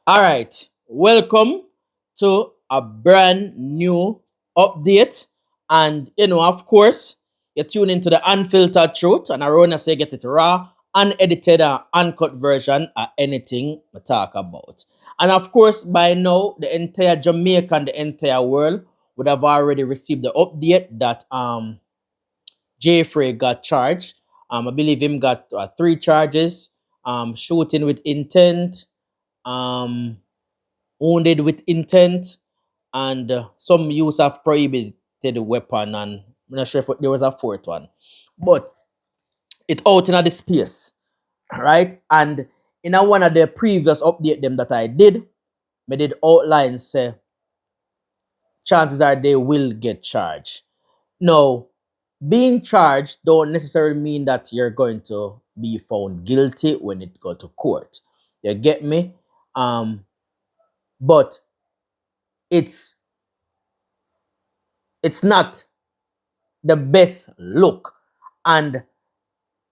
All right, welcome to a brand new update. And of course, you tune into the unfiltered truth, and I want to say get it raw, unedited, and uncut version of anything we talk about. And of course, by now, the entire Jamaica and the entire world would have already received the update that Jeffrey got charged. I believe him got three charges: shooting with intent, um, wounded with intent, and some use of prohibited weapon. And I'm not sure if there was a fourth one, but it out in the space, right? And in one of the previous update them that I did outline say chances are they will get charged. Now, being charged don't necessarily mean that you're going to be found guilty when it go to court. You get me? But it's not the best look. And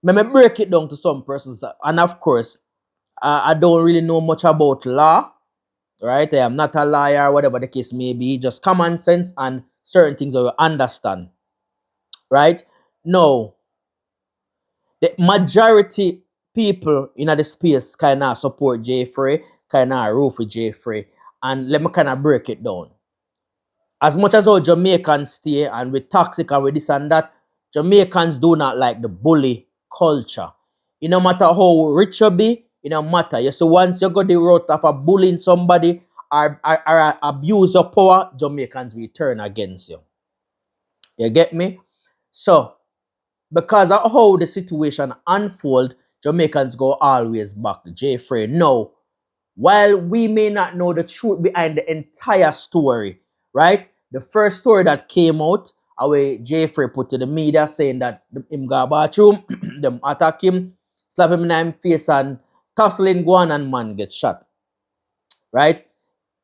let me break it down to some persons. And of course, I don't really know much about law, right? I am not a lawyer, whatever the case may be, just common sense and certain things I will understand, right? No, the majority people in the space kind of support Jeffrey, kind of roof with Jeffrey. And let me kind of break it down. As much as our Jamaicans stay and with toxic and with this and that, Jamaicans do not like the bully culture. It no matter how rich you be, it no matter. You see, once you go the route of a bullying somebody or abuse your power, Jamaicans will turn against you. You get me? So, because of how the situation unfold, Jamaicans go always back to Jeffrey. No, while we may not know the truth behind the entire story, right? The first story that came out, away Jeffrey put to the media saying that him go bathroom, them attack him, slap him in the face and tussling go on and man get shot. Right?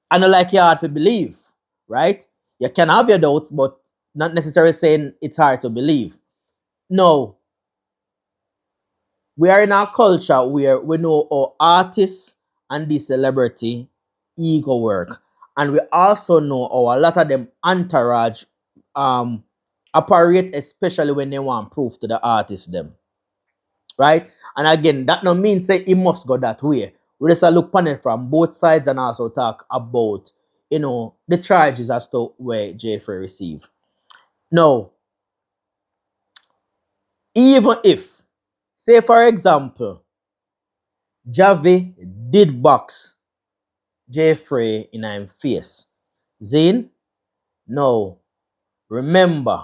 And like you hard to believe, right? You can have your doubts, but not necessarily saying it's hard to believe. No. We are in a culture where we know our artists and the celebrity ego work. And we also know how a lot of them entourage operate, especially when they want proof to the artist them. Right? And again, that no means say it must go that way. We just look upon it from both sides and also talk about, the charges as to where Jeffrey received. Now, even if, say for example, JAII did box Jeffrey in him face. Zane, now remember,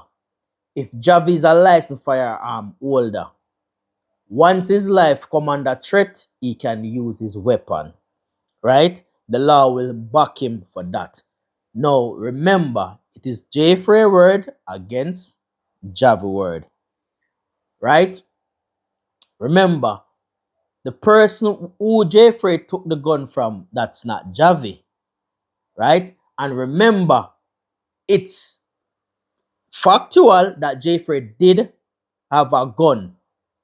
if JAII is a licensed firearm holder, once his life come under threat, he can use his weapon. Right? The law will back him for that. Now remember, it is Jeffrey word against JAII word. Right? Remember, the person who Jeffrey took the gun from, that's not JAII. Right? And remember, it's factual that Jeffrey did have a gun.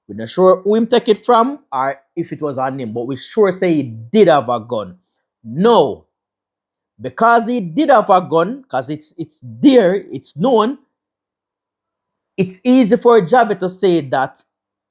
We're not sure who him take it from or if it was on him, but we sure say he did have a gun. No, because he did have a gun, because it's there, it's known, it's easy for JAII to say that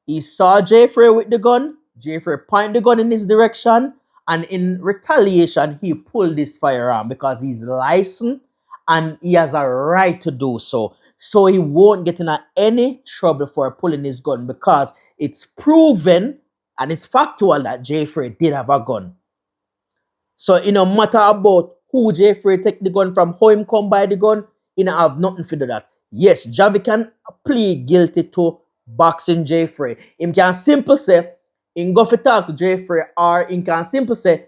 he saw Jeffrey with the gun, Jeffrey pointed the gun in his direction, and in retaliation, he pulled his firearm because he's licensed and he has a right to do so. So he won't get in any trouble for pulling his gun because it's proven and it's factual that Jeffrey did have a gun. So it no matter about who Jeffrey take the gun from, how him come by the gun, he don't have nothing to do that. Yes, JAII can plead guilty to boxing Jeffrey. Him can simply say, him go for talk to Jeffrey, or him can simply say,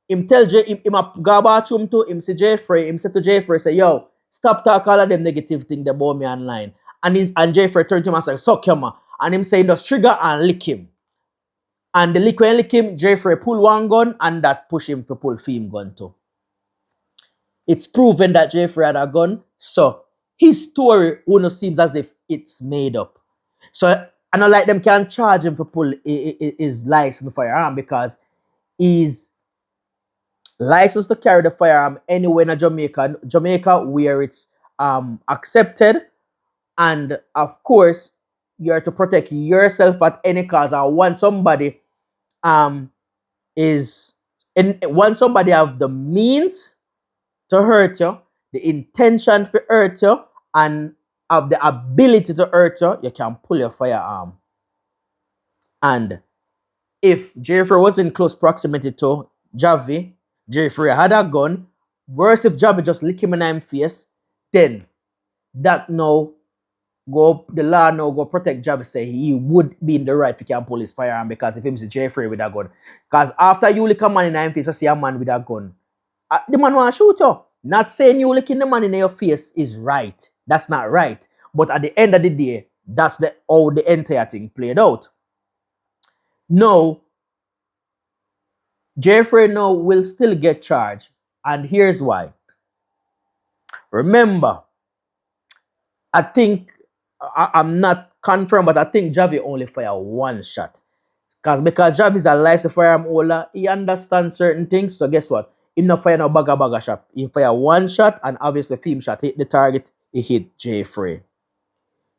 him tell him a go bathroom to him say Jeffrey, him say to Jeffrey, say, yo, stop talk all of them negative things about me online. And Jeffrey turn to him and say, suck him. And him say, just trigger and lick him. And the lick when lick him, Jeffrey pull one gun and that push him to pull film gun too. It's proven that Jeffrey had a gun, so his story wouldn't seems as if it's made up. So I don't like them can charge him for pull his license firearm because he's license to carry the firearm anywhere in Jamaica where it's accepted, and of course you are to protect yourself at any cost. And once somebody um is in once somebody have the means to hurt you, the intention to hurt you, and have the ability to hurt you, you can pull your firearm. And if Jeffrey was in close proximity to Javi, Jeffrey had a gun. Worse if Javi just lick him in the face, then that now the law now go protect Javi, say he would be in the right to can pull his firearm, because if him see Jeffrey with a gun. Because after you lick a man in the face, you see a man with a gun, the man want to shoot you. Not saying you licking the man in your face is right. That's not right. But at the end of the day, that's how the entire thing played out. Now, Jeffrey now will still get charged. And here's why. Remember, I think, I'm not confirmed, but I think Javi only fired one shot. Because Javi is a licensed firearm holder, he understands certain things. So guess what? He not fire no bagger shot. He fire one shot, and obviously film shot hit the target. He hit Jeffrey.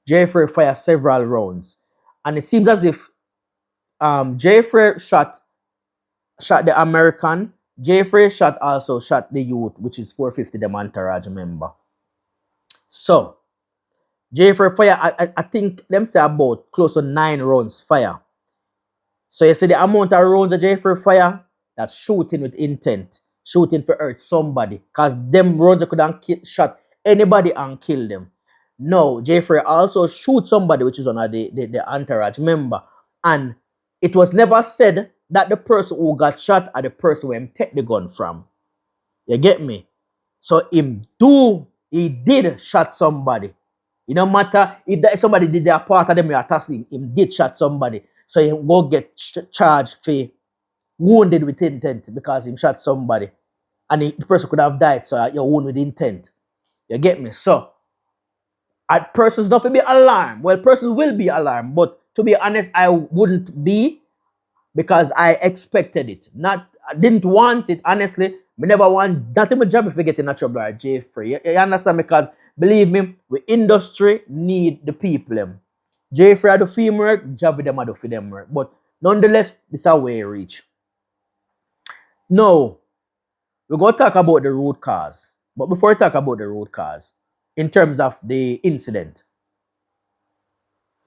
Jeffrey fired several rounds. And it seems as if Jeffrey shot the American. Jeffrey also shot the youth, which is 450, the entourage member. So, Jeffrey fire, I think them say about close to 9 rounds fire. So you see the amount of rounds that Jeffrey fire, that's shooting with intent. Shooting for hurt somebody. Because them rounds could have shot anybody and kill them. No, Jeffrey also shoot somebody, which is one of the entourage member. And it was never said that the person who got shot are the person who take the gun from. You get me? So he did shot somebody. It no matter if somebody did their part of them attacking him, did shot somebody. So he go get charged for wounded with intent because he shot somebody. And the person could have died, so you're wounded with intent. You get me? So, persons not to be alarmed. Well, persons will be alarmed, but to be honest, I wouldn't be, because I expected it. I didn't want it, honestly. I never want nothing but job if we get in a trouble or Jeffrey. You understand? Because believe me, the industry need the people. Jeffrey had the film work, Javi them had the film work. But nonetheless, this is how we reach. Now, we're going to talk about the root cause. But before we talk about the root cause, in terms of the incident,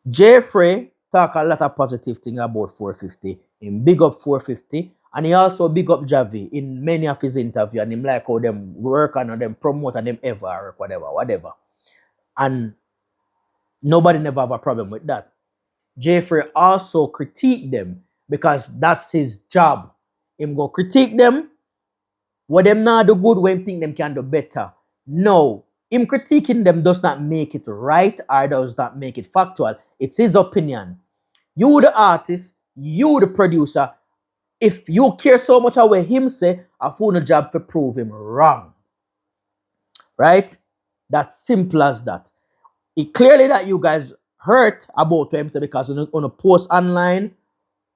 Jeffrey talk a lot of positive things about 450. He big up 450. And he also big up Javi in many of his interviews. And him like how them work and them promote and them ever or whatever. And nobody never have a problem with that. Jeffrey also critique them because that's his job. Him go critique them. What them not do good, when think them can do better. No. Him critiquing them does not make it right or does not make it factual. It's his opinion. You the artist, you the producer, if you care so much about what him say, I found a job to prove him wrong. Right? That's simple as that. It clearly that you guys hurt about what him say, because on a post online,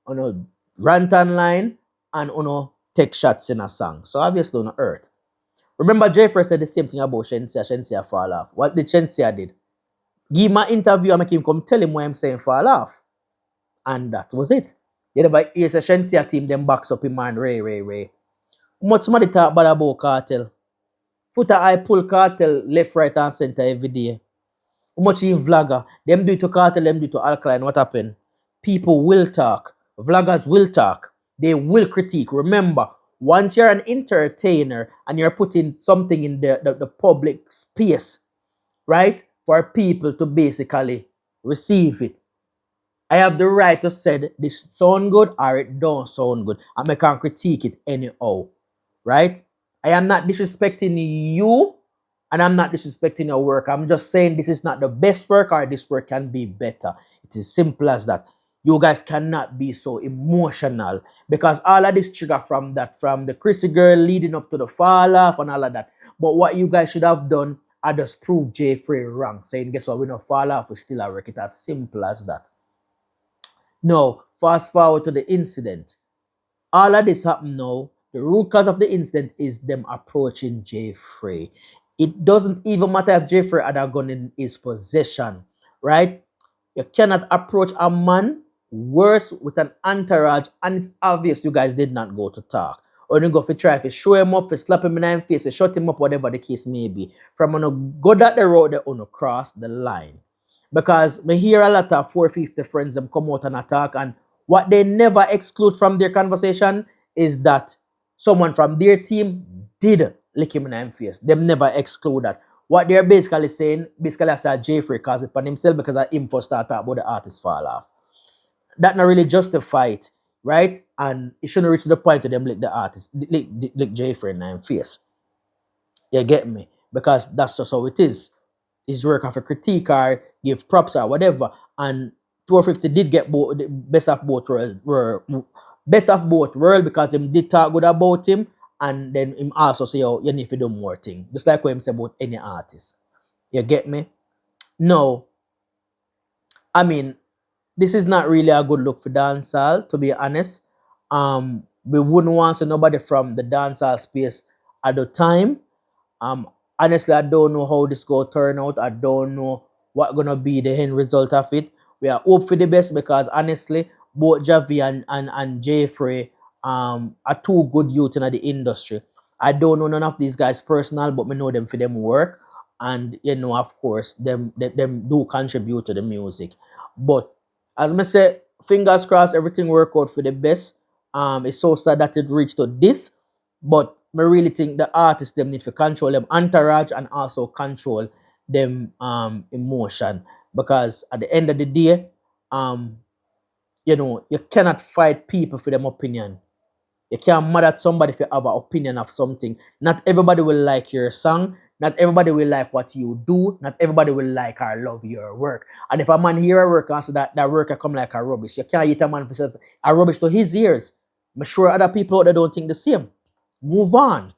on a rant online, and on a take shots in a song. So obviously on hurt. Remember Jeffrey said the same thing about Shensia. Shensia fall off. What did Shensia did? Give him an interview and make him come tell him why I'm saying fall off. And that was it. You never hear the Shensia team them backs up him and Ray. Much somebody talk bad about cartel. Foota I pull cartel left, right, and center every day. How much in vlogger? Them do it to cartel, them do it to alkaline. What happened? People will talk. Vloggers will talk. They will critique. Remember, once you're an entertainer and you're putting something in the public space, right, for people to basically receive it, I have the right to say this sound good or it don't sound good, and I can critique it anyhow, right? I am not disrespecting you, and I'm not disrespecting your work. I'm just saying this is not the best work, or this work can be better. It is simple as that. You guys cannot be so emotional, because all of this trigger from the Chrissy girl leading up to the fall off and all of that. But what you guys should have done, I just prove Jeffrey wrong, saying guess what, we don't fall off, we still a work. It's as simple as that. Now, fast forward to the incident. All of this happened now. The root cause of the incident is them approaching Jeffrey. It doesn't even matter if Jeffrey had a gun in his possession, right? You cannot approach a man worse with an entourage, and it's obvious you guys did not go to talk. Or you go for try, if you show him up, if you slap him in the face, if you shut him up, whatever the case may be. From when you go that the road, they want to cross the line. Because we hear a lot of 450 friends them come out and attack, and what they never exclude from their conversation is that someone from their team did lick him in the face. Them never exclude that. What they're basically saying, basically I said Jeffrey caused it on himself because of him first start talk about the artist fall off. That not really justify it, right? And it shouldn't reach to the point to them lick the artist, lick Jeffrey in the face. You get me? Because that's just how it is. His work of a critique or give props or whatever. And 450 did get both the best of both world because him did talk good about him, and then him also say, oh, you need to do more thing. Just like what him say about any artist. You get me? No. I mean, this is not really a good look for dancehall, to be honest. We wouldn't want to see nobody from the dancehall space at the time. Um, Honestly, I don't know how this will turn out. I don't know what gonna be the end result of it. We are hope for the best because honestly, both Javi and Jeffrey are two good youth in the industry. I don't know none of these guys personal, but we know them for them work, and you know, of course, them do contribute to the music. But as I say, fingers crossed, everything work out for the best. It's so sad that it reached to this, but I really think the artists them need to control them entourage and also control them emotion, because at the end of the day, um you know, you cannot fight people for them opinion. You can't mad at somebody if you have an opinion of something. Not everybody will like your song. Not everybody will like what you do. Not everybody will like or love your work. And if a man hear a work and say that work come like a rubbish, you can't hit a man for say a rubbish to his ears. I'm sure other people out there don't think the same. Move on.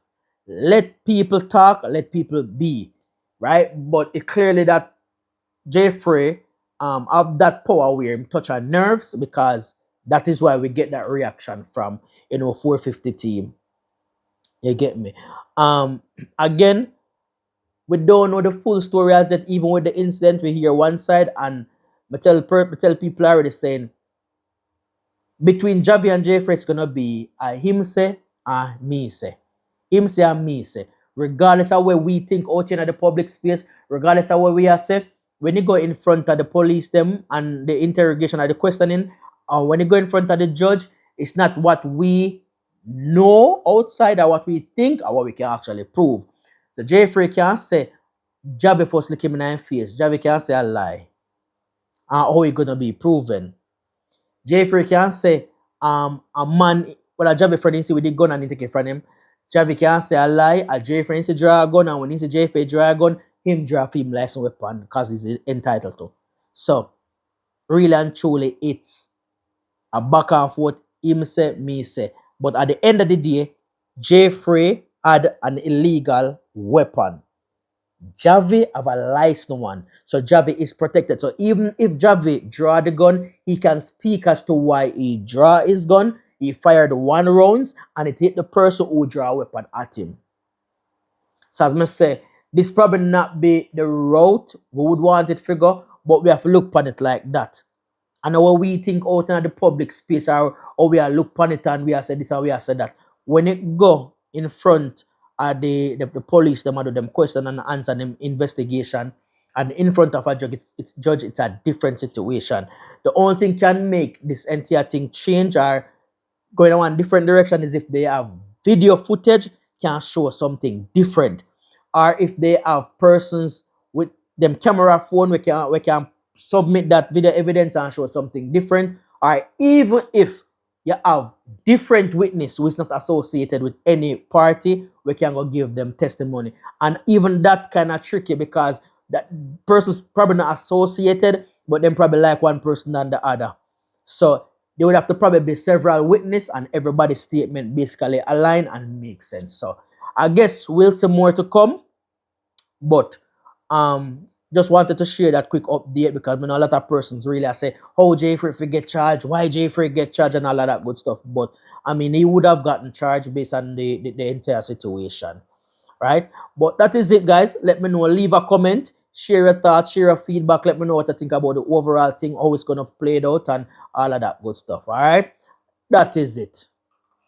Let people talk, let people be. Right? But it clearly that Jeffrey have that power where him touch our nerves, because that is why we get that reaction from 450 team. You get me? Again, we don't know the full story as yet. Even with the incident, we hear one side, and I tell people already saying between Javi and Jeffrey, it's gonna be a him say and me say. Him say and me say. Regardless of where we think out in the public space, regardless of what we are say, when you go in front of the police them and the interrogation or the questioning, or when you go in front of the judge, it's not what we know outside or what we think or what we can actually prove. So Jeffrey can say, Javi first look him in the face. Javi can say a lie. And how it gonna be proven? Jeffrey can say, a man, well, a Javi friend see with the gun and he take it from him. Javi can say a lie, a Jay friend say draw a gun, and when he say Jay draw a gun, him draw him license weapon because he's entitled to. So, really and truly, it's a back and forth, him say, me say. But at the end of the day, Jeffrey had an illegal weapon. Javi have a licensed one. So Javi is protected. So even if Javi draw the gun, he can speak as to why he draw his gun. He fired one rounds and it hit the person who draw a weapon at him. So as I say, this probably not be the route we would want it to go, but we have to look upon it like that. And how we think out in the public space, or we are look upon it and we are said this and we are said that. When it go in front of the police, them do them question and answer them investigation, and in front of a judge, it's a different situation. The only thing can make this entire thing change or going in one different direction is if they have video footage can show something different, or if they have persons with them camera phone we can submit that video evidence and show something different, or even if you have different witness who is not associated with any party, we can go give them testimony. And even that kind of tricky because that person's probably not associated, but then probably like one person than the other. So there would have to probably be several witnesses and everybody's statement basically align and make sense. So I guess we'll see more to come. But Just wanted to share that quick update because I know a lot of persons really say, how Jeffrey get charged, why Jeffrey get charged and all of that good stuff. But I mean, he would have gotten charged based on the entire situation, right? But that is it, guys. Let me know. Leave a comment, share your thoughts, share your feedback. Let me know what you think about the overall thing, how it's going to play out and all of that good stuff, all right? That is it.